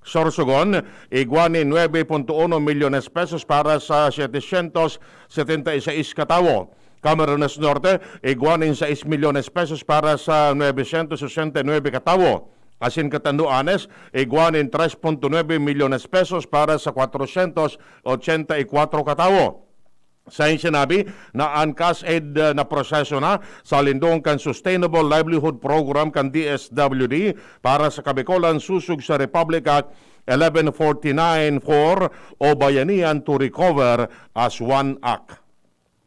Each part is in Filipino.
Sorsogon, iguanin 9.1 milyones pesos para sa 776 katawo. Camarines Norte, iguanin 6 milyones pesos para sa 969 katawo. Asin Catanduanes, iguanin 3.9 milyones pesos para sa 484 katawo. Sa sinabi na ang cash-aid na proseso na sa lindong kan Sustainable Livelihood Program kan DSWD para sa Kabikolan susug sa Republic Act 1149-4 o Bayanihan to Recover as One Act.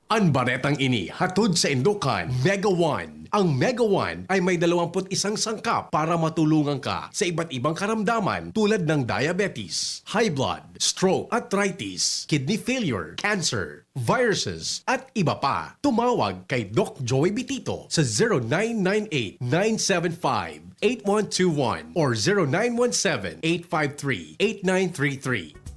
Ang baretang ini hatod sa Indokan Mega One. Ang Mega One ay may 21 sangkap para matulungan ka sa iba't ibang karamdaman tulad ng diabetes, high blood, stroke, arthritis, kidney failure, cancer, viruses, at iba pa. Tumawag kay Doc Joy Bitito sa 0998-975-8121 or 0917-853-8933.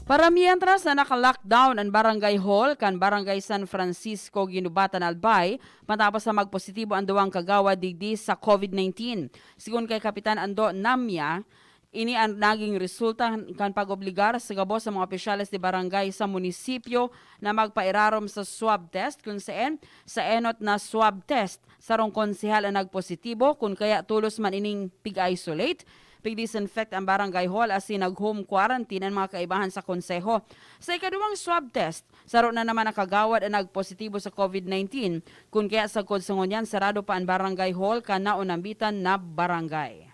Para mientras na naka-lockdown ang Barangay Hall kan Barangay San Francisco, Ginubatan, Albay, matapos na magpositibo ang duwang kagawad digdi sa COVID-19. Sigun kay Kapitan Ando Namya, ini ang naging resulta kan pag-obligar sa gabos sa mga opisyales di barangay sa munisipyo na magpairarom sa swab test kung saan sa enot na swab test sarong konsehal ang nagpositibo kung kaya tulos man ining pig-isolate, pig-disinfect ang barangay hall asin nag-home quarantine ang mga kaibahan sa konseho. Sa ikaduwang swab test, saro na naman nakagawad ang nagpositibo sa COVID-19 kung kaya sa konsengonyan sarado pa ang barangay hall kana unambitan na barangay.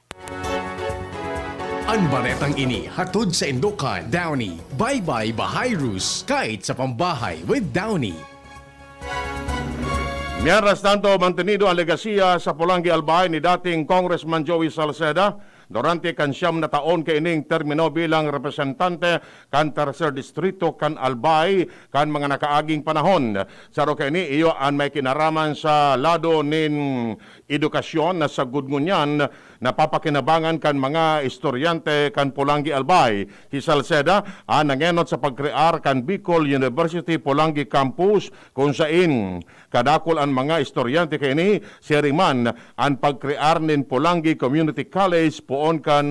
Ang baretang ini hatod sa Indokan Downey. Bye-bye Bahay Rus kahit sa pambahay with Downey. Mientras tanto, mantenido ang legasiya sa Pulangi Albay ni dating Congressman Joey Salceda durante kan siyam na taon kay ining termino bilang representante kan tercer distrito kan Albay kan mga nakaaging panahon. Saro kay ni iyo ang may kinaraman sa lado nin edukasyon na sa gudngunyan napapakinabangan kan mga estudyante kan Pulangi Albay. Si Salceda ang nangenot sa pagkrear kan Bicol University Pulangi Campus kung sain kadakol ang mga estudyante kay ni siriman ang pagkrear nin Pulangi Community College poon kan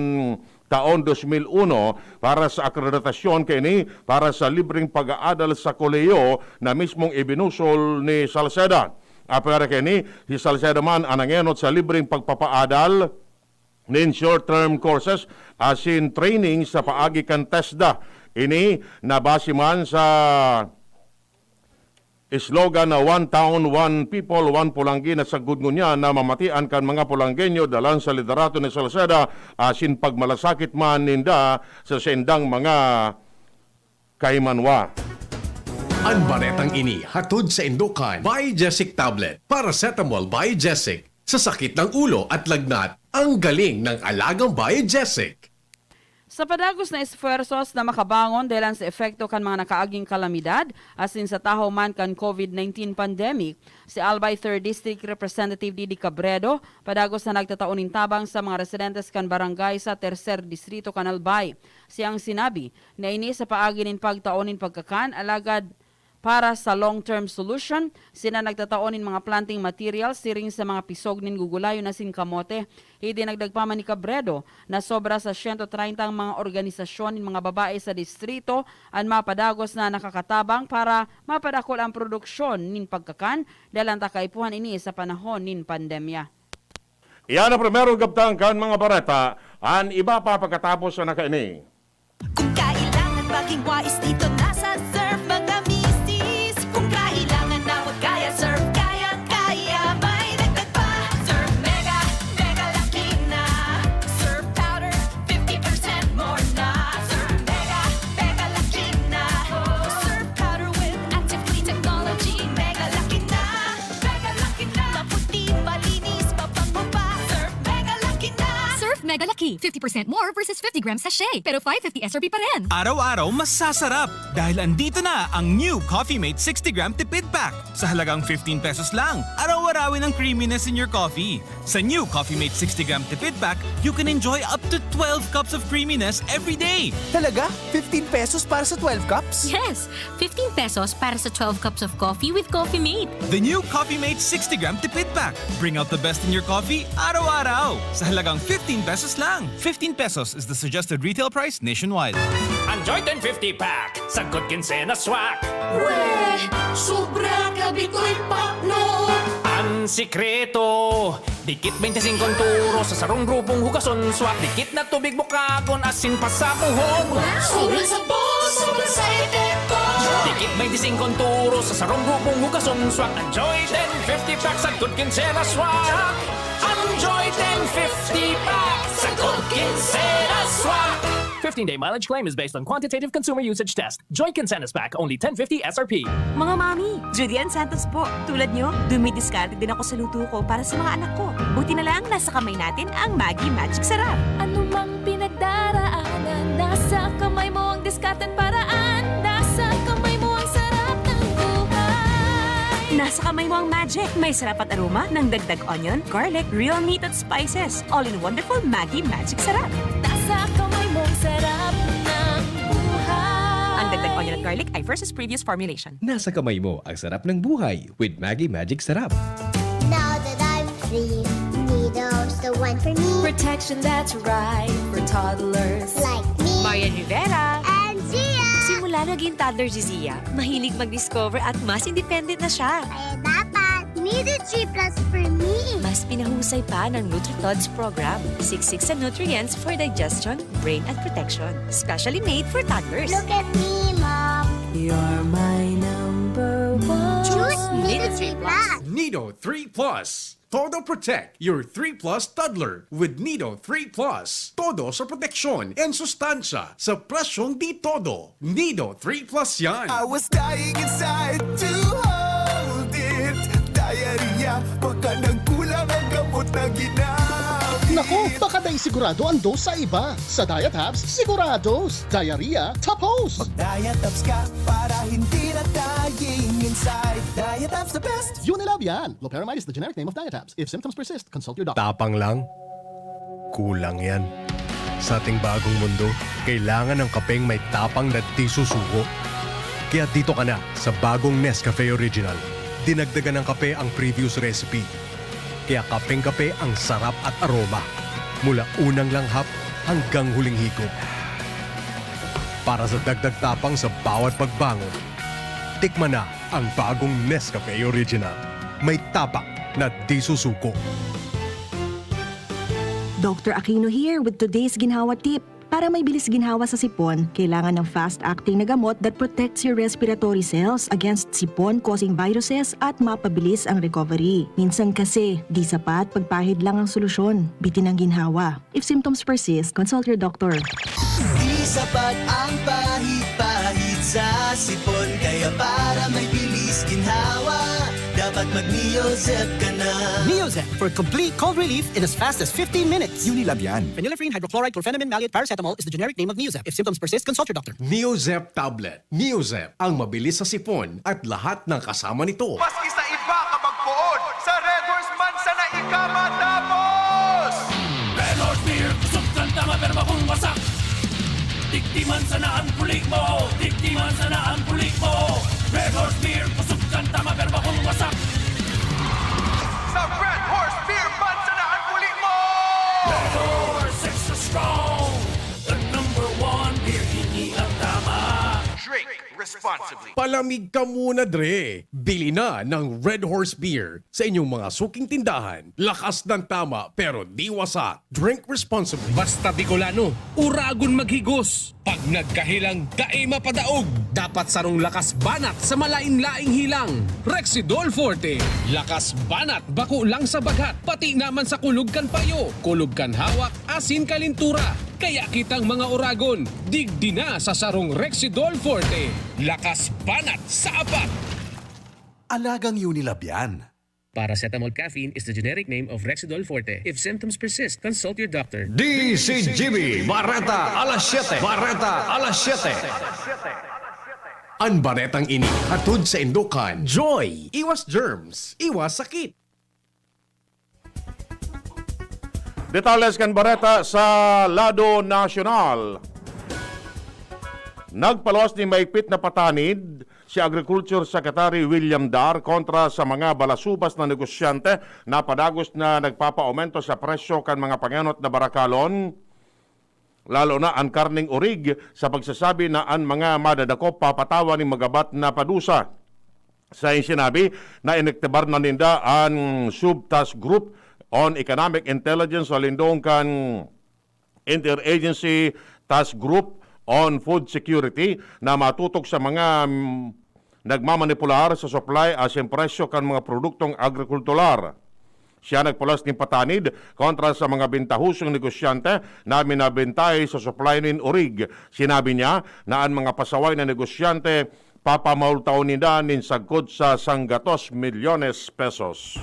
taon 2001 para sa akreditasyon kay ni para sa libreng pag-aadal sa koleyo na mismong ibinusol ni Salceda. Apara kay ni si Salceda man ang nangenot sa libreng pagpapaadal nin short-term courses asin training sa paagi kan TESDA. Ini nabase man sa slogan na One Town, One People, One Pulangi na sa gudngunya na mamatian kan mga Pulanggenyo dalan sa liderato ni Salceda asin pagmalasakit man ninda sa sendang mga kaimanwa. Ang baretang ini hatod sa Indokan Biogesic Tablet. Paracetamol Biogesic. Sa sakit ng ulo at lagnat, ang galing ng alagang Biogesic. Sa padagos na esfuerzos na makabangon dahil sa epekto kan mga nakaaging kalamidad asin sa taho man kan COVID-19 pandemic, si Albay 3rd District Representative Didi Cabredo padagos na nagtataunin tabang sa mga residentes kan barangay sa 3rd Distrito kan Albay. Siyang sinabi na ini sa paagi nin pagtaunin pagkakan alagad para sa long-term solution, sina nagtataonin mga planting materials siring sa mga pisog nin gugulayo na sin kamote. Hindi nagdagpaman ni Cabredo na sobra sa 130 ang mga organisasyon nin mga babae sa distrito ang mapadagos na nakakatabang para mapadakol ang produksyon nin pagkakan dalang takaipuhan ini sa panahon nin pandemya. Iyan ang primero gabtang kan mga bareta, ang iba pa pagkatapos na nakaini. Kung kailangan maging wais dito nasa surf mga misis. Kung kailangan na wag kaya surf kaya may dagdag pa. Surf Mega, Mega laki na. Surf powder, 50% more na. Surf Mega, Mega laki na. Surf powder with active clean technology. Mega laki na. Mega laki na. Maputi, malinis, pabango pa. Surf Mega laki na. Surf Mega Lucky. 50% more versus 50 grams sachet. Pero 550 SRP pa rin. Araw-araw mas sasarap dahil andito na ang new Coffee Mate 60-gram tipid pack sa halagang 15 pesos lang. Araw-arawin ang creaminess in your coffee. Sa new Coffee Mate 60-gram tipid pack, you can enjoy up to 12 cups of creaminess every day. Talaga? 15 pesos para sa 12 cups? Yes! 15 pesos para sa 12 cups of coffee with Coffee Mate. The new Coffee Mate 60-gram tipid pack. Bring out the best in your coffee araw-araw sa halagang 15 pesos lang. lang. 15 pesos is the suggested retail price nationwide. Enjoy 1050 pack, sagot kinsena swak. Weh, sobra ka bitoy pakno. Ang sikreto, dikit 25 turo sa sarong grupong hugason swak. Dikit na tubig bukagon asin pa sa buhon. Sobrang sabon, sobrang sa epekto. Dikit 25 turo sa sarong grupong hugason swak. Enjoy 1050 pack, sagot kinsena swak. Enjoy 1050 pack, sagot kinsena swak. 15-day mileage claim is based on quantitative consumer usage test. Joy Kinsenas Pack, only 1050 SRP. Mga mami, Judy Ann Santos po. Tulad nyo, dumidiskarte din ako sa luto ko para sa mga anak ko. Buti na lang nasa kamay natin ang Maggi Magic Sarap. Ano mang pinagdaraanan, nasa kamay mo ang diskarten paraan. Nasa kamay mo ang sarap ng buhay. Nasa kamay mo ang magic. May sarap at aroma ng dagdag onion, garlic, real meat at spices. All in wonderful Maggi Magic Sarap. Nasa kamay mo ang sarap ng buhay. Ang dagdag onion at garlic ay versus previous formulation. Nasa kamay mo ang sarap ng buhay with Maggi Magic Sarap. Now that I'm free, Nido's the one for me. Protection that's right for toddlers. Like me Marian Rivera. and Zia. Simula naging toddler si Zia, mahilig mag-discover at mas independent na siya. Kaya dapat, Nido 3 Plus for me. Mas pinahusay pa ng NutriTods program. Siksik sa nutrients for digestion, brain at protection. Specially made for toddlers. Look at me, Mom. You're my number one. Choose Nido 3 Plus. Nido 3 Plus. Todo Protect your 3 Plus toddler with Nido 3 Plus. Todo sa proteksyon and sustansya sa presyong di todo. Nido 3 Plus yan. was dying inside to hold it. Diarrhea, baka nagkulang ang gamot na ginamit. Naku, baka dahil sigurado ang dose sa iba. Sa Diet Hubs, sigurados. Diarrhea, tapos. Diet ups ka para hindi na dying inside. Diet ups the best. Unilab yan. Loperamide is the generic name of Diet Hubs. If symptoms persist, consult your doctor. Tapang lang? Kulang yan. Sa ating bagong mundo, kailangan ng kapeng may tapang na di susuko. Kaya dito ka na sa bagong Nescafe Original. Dinagdagan ng kape ang previous recipe. Kaya kapeng-kape ang sarap at aroma. Mula unang langhap hanggang huling higop. Para sa dagdag tapang sa bawat pagbangon, tikman na ang bagong Nescafe Original. May tapak na di susuko. Dr. Aquino here with today's ginhawa tip. Para may bilis ginhawa sa sipon, kailangan ng fast-acting na gamot that protects your respiratory cells against sipon-causing viruses at mapabilis ang recovery. Minsan kasi, di sapat pagpahid lang ang solusyon. Bitin ang ginhawa. If symptoms persist, consult your doctor. Di sapat ang pahit-pahit sa sipon. Kaya para may bilis ginhawa, dapat mag-Neozep ka na. Neozep for complete cold relief in as fast as 15 minutes. Unilab yan. Phenylephrine, hydrochloride, chlorpheniramine, maleate, paracetamol is the generic name of Neozep. If symptoms persist, consult your doctor. Neozep Tablet. Neozep, ang mabilis sa sipon at lahat ng kasama nito. Maski sa iba ka magpuon, sa Red Horse man sana ika matapos! Red Horse Beer, kusog kanta maperma kung wasak. Diktiman sana ang pulik mo, diktiman sana ang pulik mo. Red Horse Beer, kusog kanta maperma kung wasak. Sa Red Horse Beer man sana ang pulik mo! Red Horse extra strong, the #1 beer, hindi ang tama. Drink responsibly. Palamig ka muna, Dre. Bili na ng Red Horse Beer sa inyong mga suking tindahan. Lakas ng tama pero di wasak. Drink responsibly. Basta Bicolano, uragon maghigos. Pag nagkahilang, dae mapadaog. Dapat sarong lakas banat sa malain-laing hilang. Rexidol Forte. Lakas banat, bako lang sa bagat. Pati naman sa kulog kan payo. Kulog kan hawak, asin kalintura. Kaya kitang mga uragon, digdi na sa sarong Rexidol Forte. Lakas banat sa apat. Alagang Unilab yan. Paracetamol caffeine is the generic name of Rexidol Forte. If symptoms persist, consult your doctor. DCGB Barreta alas 7. Barreta alas 7. Ang baretang ini hatod sa Indokan. Joy! Iwas germs, iwas sakit. Detalles kan Bareta sa Lado Nacional. Nagpaluwas ni maigpit na patanid si Agriculture Secretary William Dar kontra sa mga balasubas na negosyante na padagos na nagpapa-aumento sa presyo kan mga panganot na barakalon. lalo na ang karning urig sa pagsasabi na ang mga madadako papatawan ni magabat na padusa. Sa sinabi na inektibar na ninda ang Subtask Group on Economic Intelligence o lindong kan Interagency Task Group on Food Security na matutok sa mga nagmamanipular sa supply asin presyo kan mga produktong agrikultural. Siya nagpulas ng patanid kontra sa mga bintahusong negosyante na minabintay sa supply nin urig. Sinabi niya na ang mga pasaway na negosyante papamaultaw nila nin sagkod sa 100 milyones pesos.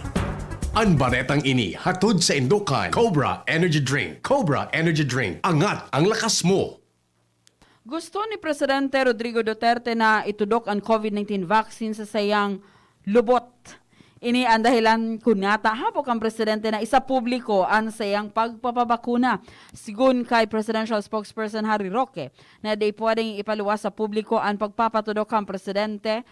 Ang baretang ini hatod sa Indokan. Cobra Energy Drink. Cobra Energy Drink. Angat ang lakas mo. Gusto ni Presidente Rodrigo Duterte na itudok ang COVID-19 vaccine sa sayang lubot. Ini ang dahilan kunata hapok ang presidente na isa publiko ang sayang pagpapabakuna. Sigun kay Presidential Spokesperson Harry Roque na di pwedeng ipaluwas sa publiko ang pagpapatudok ang presidente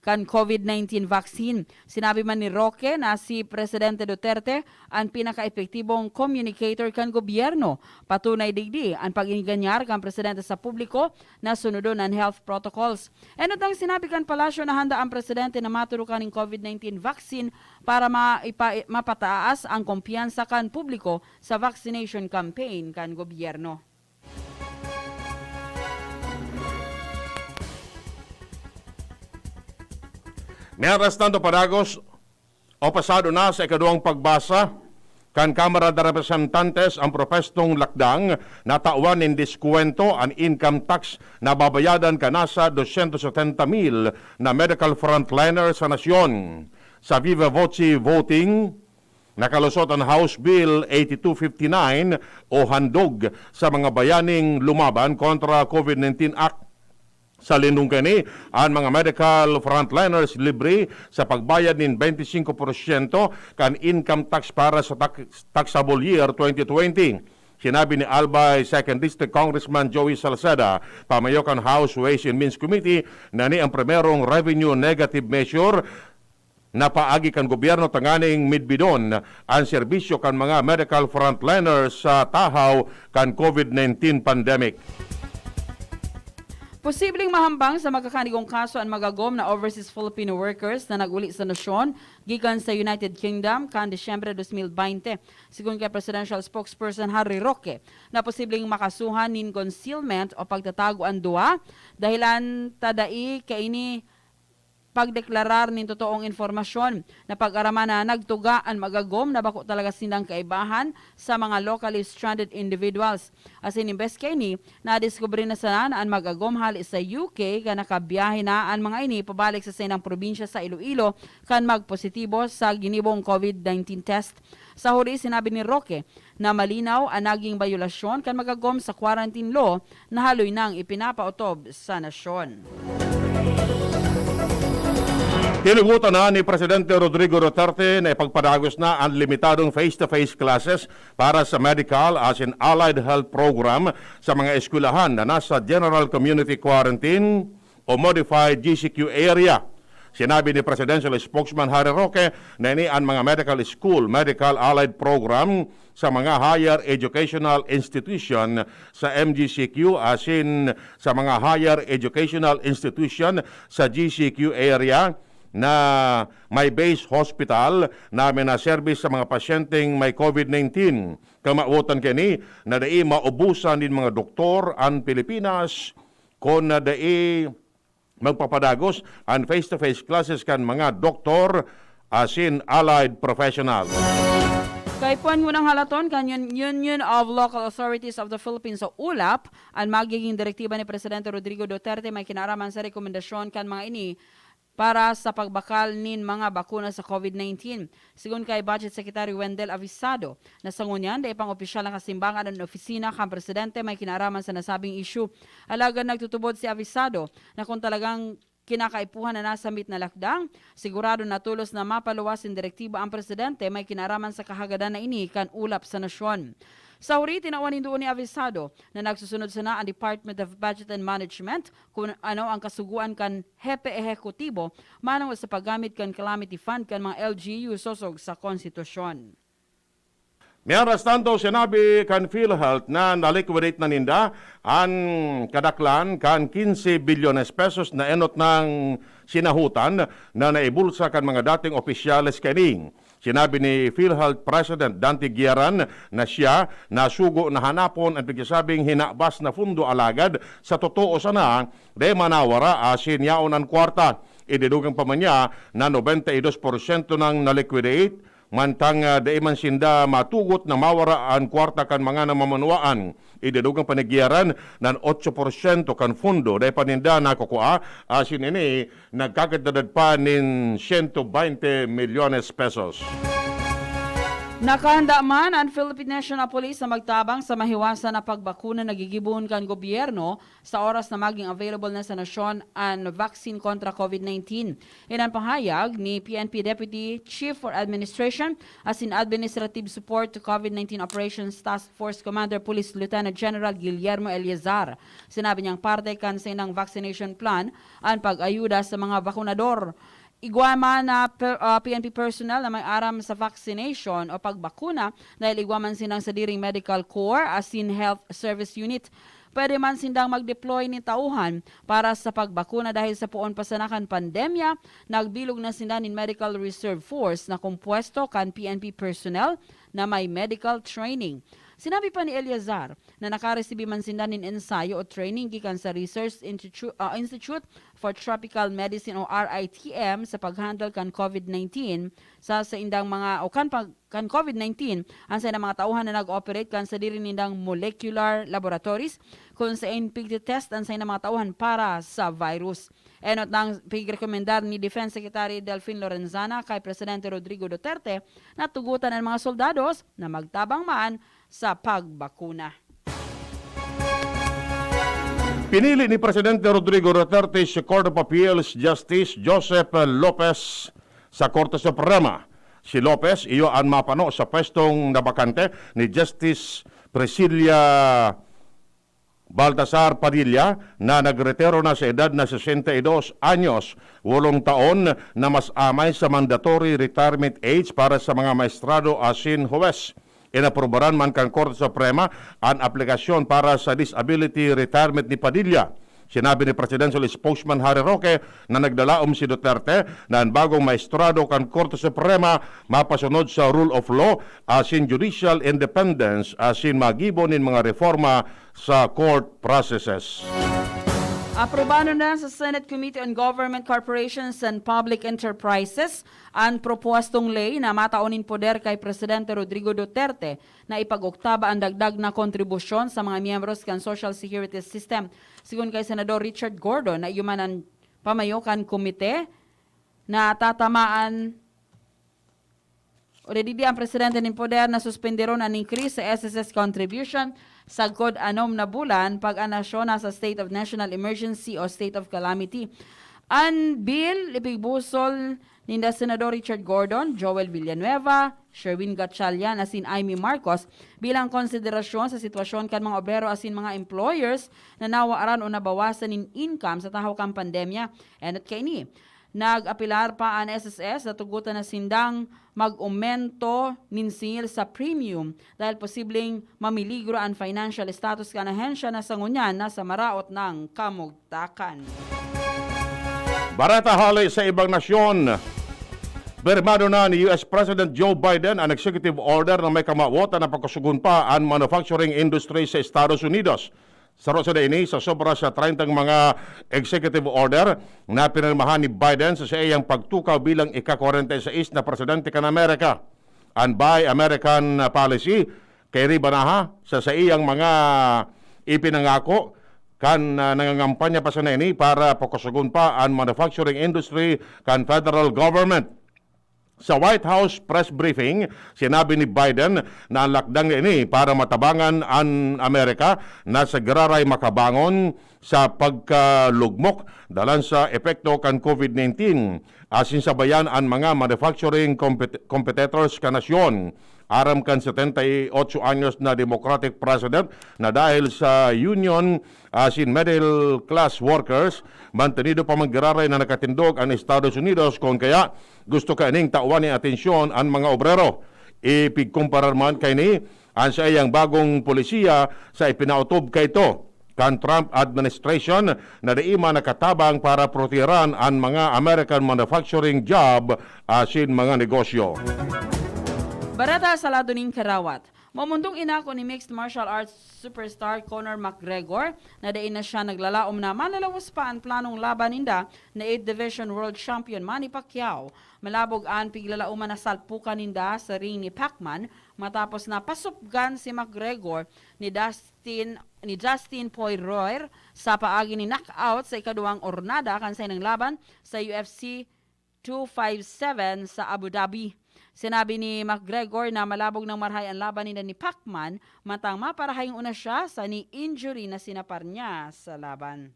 kan COVID-19 vaccine. Sinabi man ni Roque na si Presidente Duterte ang pinaka-epektibong communicator kan gobyerno. Patunay digdi ang pag-inganyar kan presidente sa publiko na sunodon ang health protocols. Ano tang sinabi kan palasyo na handa ang presidente na maturukan ng COVID-19 vaccine para mapataas ang kumpiyansa kan publiko sa vaccination campaign kan gobyerno. Mientras tanto, Padagos, o pasado na sa ikaduhang pagbasa kan Kamara de Representantes ang propestong lakdang na tawan ng diskwento ang income tax na babayadan ka nasa 270,000 na medical frontliner sa nasyon. Sa Viva Voce voting, nakalusot ang House Bill 8259 o handog sa mga bayaning lumaban kontra COVID-19 Act. Sa lindong kani, ang mga medical frontliners libre sa pagbayad ng 25% kan income tax para sa taxable year 2020. Sinabi ni Albay 2nd District Congressman Joey Salceda, pamayokan House Ways and Means Committee, na ni ang primerong revenue negative measure na paagi kan gobyerno tanganing midbidon ang serbisyo kan mga medical frontliners sa tahaw kan COVID-19 pandemic. Posibleng mahambang sa magkakanigong kaso ang magagom na overseas Filipino workers na naguli sa nasyon gikan sa United Kingdom kan Disyembre 2020. Sigun kay Presidential Spokesperson Harry Roque na posibleng makasuhan nin concealment o pagtatago ang duwa dahilan tadai kaini pagdeklarar nin totoong informasyon na pag-araman na nagtugaan magagom na bako talaga silang kaibahan sa mga locally stranded individuals. As in imbes kay ni, nadiskubre na sana ang magagom hali sa UK ka nakabiyahe na ang mga ini pabalik sa sinang probinsya sa Iloilo kan magpositibo sa ginibong COVID-19 test. Sa huli, sinabi ni Roque na malinaw ang naging bayulasyon kan magagom sa quarantine law na haloy nang ipinapautob sa nasyon. Tinugutan na ni Presidente Rodrigo Duterte na ipagpadagos na ang limitadong face-to-face classes para sa medical as in allied health program sa mga eskwelahan na nasa General Community Quarantine o Modified GCQ area. Sinabi ni Presidential Spokesman Harry Roque na ini ang mga medical school, medical allied program sa mga higher educational institution sa MGCQ as in sa mga higher educational institution sa GCQ area na may base hospital na service sa mga pasyenteng may COVID-19. Kamautan kini na dai maubusan din mga doktor ang Pilipinas kung na dai magpapadagos ang face-to-face classes kan mga doktor as in allied professionals. Kay puan ngunang halaton kanyon Union of Local Authorities of the Philippines o ULAP, ang magiging direktiba ni Presidente Rodrigo Duterte may kinaraman sa rekomendasyon kan mga ini para sa pagbakal nin mga bakuna sa COVID-19. Sigun kay Budget Secretary Wendell Avisado, na sa ngunyan, dahil pang opisyal ng kasimbangan ng opisina kang presidente may kinaraman sa nasabing issue. Alagan nagtutubod si Avisado na kung talagang kinakaipuhan na nasa meet na lakdang, sigurado na tulos na mapaluwas in direktiba ang presidente may kinaraman sa kahagadan na ini kan ulap sa nasyon. Sa huri, tinawanin doon ni Avisado na nagsusunod sana ang Department of Budget and Management kung ano ang kasuguan kan hepe ehekutibo manang sa paggamit kan calamity fund kan mga LGU sosog sa konstitusyon. Mientras tanto, sinabi kan PhilHealth na na-liquidate na ninda ang kadaklan kan 15 bilyones pesos na enot ng sinahutan na naibulsa kan mga dating opisyales kaning. Sinabi ni PhilHealth President Dante Guiaran na siya nasugo na hanapon ang pagsasabing hinabas na fundo alagad sa totoo sana de manawara asin yaon ang kwarta. Ididugang pa man niya na 92% ng na-liquidate mantang di man sinda matugot na mawara ang kwarta kan mga namamanuaan. Ididugang panigyaran ng 8% kan fundo dahil paninda nakukuha asin ini nagkakadadad pa nin 120 milyones pesos. Nakahanda man ang Philippine National Police na magtabang sa mahiwasan na pagbakuna nagigibon kan gobyerno sa oras na maging available na sa nasyon ang vaccine kontra COVID-19. Inan pahayag ni PNP Deputy Chief for Administration as in Administrative Support to COVID-19 Operations Task Force Commander Police Lieutenant General Guillermo Eliazar. Sinabi niyang parte kan sa inang vaccination plan ang pag-ayuda sa mga bakunador. Igwama na PNP personnel na may aram sa vaccination o pagbakuna dahil igwaman silang sa diring medical corps as in health service unit. Pwede man sindang mag-deploy ni tauhan para sa pagbakuna dahil sa puon pasanakan pandemya, nagbilog na sila ni Medical Reserve Force na kumpuesto kan PNP personnel na may medical training. Sinabi pa ni Eliazar na nakaresibi man sinda nin ensayo o training gikan sa Research Institute for Tropical Medicine o RITM sa paghandle kan COVID-19 sa indang mga o kan COVID-19 ang sa mga tauhan na nag-operate kan sa diri nindang molecular laboratories kung sa NPT test ang sa mga tauhan para sa virus. Enot nang pigrekomendar ni Defense Secretary Delfin Lorenzana kay Presidente Rodrigo Duterte na tugutan ang mga soldados na magtabang maan sa pagbakuna. Pinili ni Presidente Rodrigo Duterte si Court of Appeals Justice Joseph Lopez sa Korte Suprema. Si Lopez iyo ang mapano sa pwestong nabakante ni Justice Priscilla Baltasar Padilla na nagretiro na sa edad na 62 anyos, 8 taon na mas amay sa mandatory retirement age para sa mga maestrado asin huwes. Inaprobaran man kang Korte Suprema ang aplikasyon para sa disability retirement ni Padilla. Sinabi ni Presidential Spokesman Harry Roque na nagdalaom si Duterte na ang bagong maestrado kang Korte Suprema mapasunod sa rule of law asin judicial independence asin magibon nin mga reforma sa court processes. Aprobado na sa Senate Committee on Government Corporations and Public Enterprises ang propostong ley na mataunin poder kay Presidente Rodrigo Duterte na ipag-oktaba ang dagdag na kontribusyon sa mga miyembros kan Social Security System. Sigun kay Senador Richard Gordon na iyuman ang pamayokan komite na tatamaan o dedidi ang Presidente ng poder na suspenderon ang increase sa SSS contribution sa God 6 na bulan pag ang nasyon sa state of national emergency o state of calamity. Ang bill ipigbusol ni Senador Richard Gordon, Joel Villanueva, Sherwin Gatchalian asin Amy Marcos bilang konsiderasyon sa sitwasyon kan mga obrero asin mga employers na nawaaran o nabawasan in income sa tahaw kang pandemya. Enot kay ni nag-apilar pa ang SSS na tugutan na sindang mag-aumento ninsil sa premium dahil posibleng mamiligro ang financial status kan ahensya na sangunyan na sa maraot ng kamugtakan. Barata halay sa ibang nasyon. Bermado na ni US President Joe Biden ang executive order na may kamawota na pagkasugun pa ang manufacturing industry sa Estados Unidos. Saro sa ini sa sobra sa 30 mga executive order na pinirmahan ni Biden sa iyang pagtukaw bilang ika-46 na presidente kan Amerika. Ang Buy American policy kay ribanaha sa iyang mga ipinangako kan nangangampanya pa sa ini para pagkasugun pa ang manufacturing industry kan federal government. Sa White House press briefing, sinabi ni Biden na ang lakdang ini para matabangan ang Amerika na sa gararay makabangon sa pagkalugmok dalan sa epekto kan COVID-19 asin sabayan ang mga manufacturing competitors ka nasyon. Aram kan 78 anyos na Democratic President na dahil sa union asin middle class workers, mantenido pa maggararay na nakatindog ang Estados Unidos kung kaya gusto ka ining tauan ni atensyon ang mga obrero. Ipigkumparar man kay ni ang sa iyang bagong polisiya sa ipinautob kay ito kan Trump administration na diima nakatabang para proteran ang mga American manufacturing job asin mga negosyo. Barata sa lado ning Karawat. Mamundong inako ni mixed martial arts superstar Conor McGregor na dain na siya naglalaom na malalawas pa ang planong laban ninda na 8th Division World Champion Manny Pacquiao. Malabog ang piglalauman na salpukan ninda sa ring ni Pacman matapos na pasupgan si McGregor ni Justin Poirier sa paagi ni knockout sa ikaduhang ornada kansay ng laban sa UFC 257 sa Abu Dhabi. Sinabi ni McGregor na malabog ng marhay ang laban nila ni Pacman matang maparahayong una siya sa ni-injury na sinapar niya sa laban.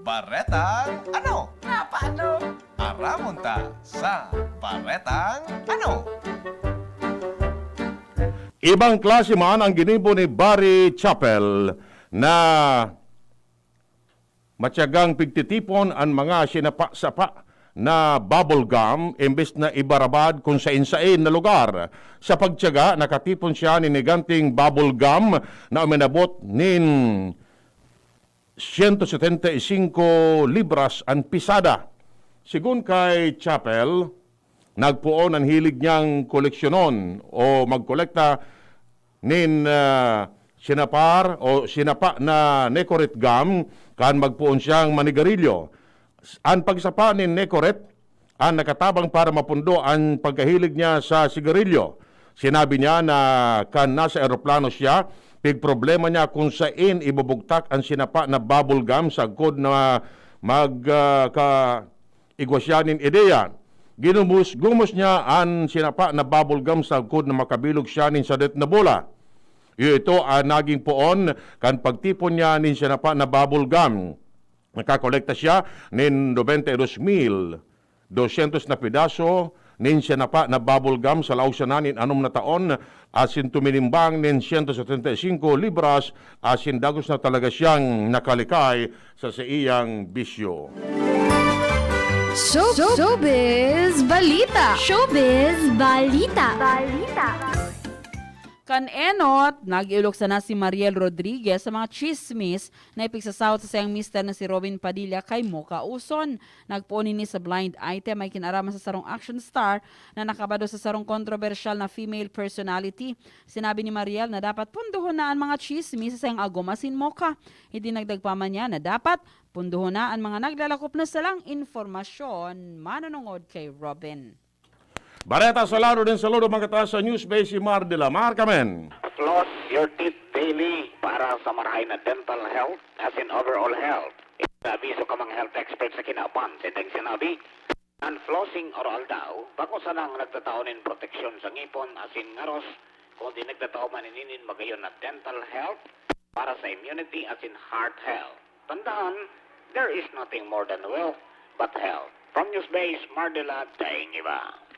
Baretang ano? Paano? Aramonta sa Baretang ano? Ibang klase man ang ginibo ni Barry Chappell na matyagang pigtitipon ang mga sinapa-sapa na bubble gum imbes na ibarabad kung sain-sain na lugar. Sa pagtiyaga, nakatipon siya ni neganting bubble gum na uminabot nin 175 libras ang pisada. Sigun kay Chappell, nagpuon ang hilig niyang koleksyonon o magkolekta nin sinapar o sinapa na Nicorette gum kan magpuon siyang manigarilyo. Ang pagsapa ni Nicorette ang nakatabang para mapundo ang pagkahilig niya sa sigarilyo. Sinabi niya na kan nasa eroplano siya, problema niya kung saan ibubugtak ang sinapa na bubble gum sa kod na igwasyanin ideya. Gumos niya ang sinapa na bubble gum sa kod na makabilog siya nin sadet na bola. Ito ang naging poon kan pagtipon niya nin sinapa na bubble gum. Nakakolekta siya nin 92,200 na pedaso nin sinapa na bubble gum sa lausanan nin 6 na taon asin tuminimbang nin 175 libras asin dagos na talaga siyang nakalikay sa iyang bisyo. Showbiz Balita! Showbiz Balita. Kan-enot, nag-iuloksa na si Mariel Rodriguez sa mga chismis na ipigsasawat sa siyang mister na si Robin Padilla kay Mocha Uson. Nagpunin ni sa blind item ay kinaraman sa sarong action star na nakabado sa sarong kontrobersyal na female personality. Sinabi ni Mariel na dapat punduhon na ang mga chismis sa siyang agomasin Mocha. Idinagdagpaman niya na dapat punduhon na ang mga naglalakop na salang informasyon. Manunungod kay Robin. Bareta Salado din saludo mga kataas sa News Base si Mar de la Marcamen. Floss your teeth daily para sa marahay na dental health as in overall health. Abiso ka mga health experts sa kinaban. Sindang sinabi, ang flossing oral daw, bako sa nang nagtataon in proteksyon sa ngipon as in ngaros, kung di nagtataon maninin magayon na dental health para sa immunity as in heart health. Tandaan, there is nothing more than wealth but health. From News Base, Mar de la Daingiba.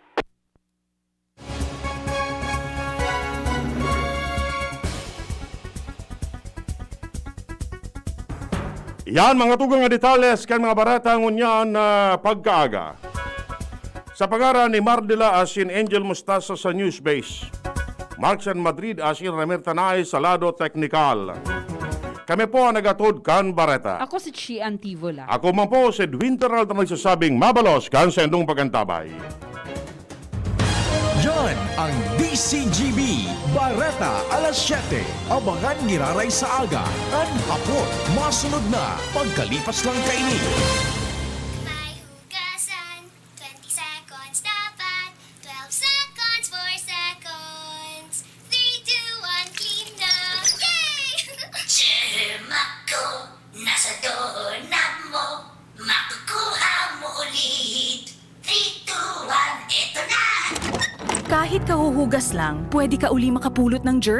Yan mga tugang nga detalles kan mga barata ngunyan na pagkaaga. Sa pagara ni Mardela asin Angel Mustasa sa News Base. Marksan Madrid asin Ramir Tanay sa Lado Technical. Kami po ang nagatod kan barata. Ako si Chi Antivola. Ako man po si Dwinteral na nagsasabing mabalos kan sa indong pagantabay. Yan ang DCGB Bareta alas 7. Abangan giraray sa aga at hapon. Masunod na pagkalipas lang kainin. May hugasan, 20 seconds dapat, 12 seconds, 4 seconds, 3, 2, 1, clean na! Yay! Mako, nasa doorknob mo, makukuha mo ulit. 3, 2, 1, eto na! Kahit kahuhugas lang, pwede ka uli makapulot ng germs.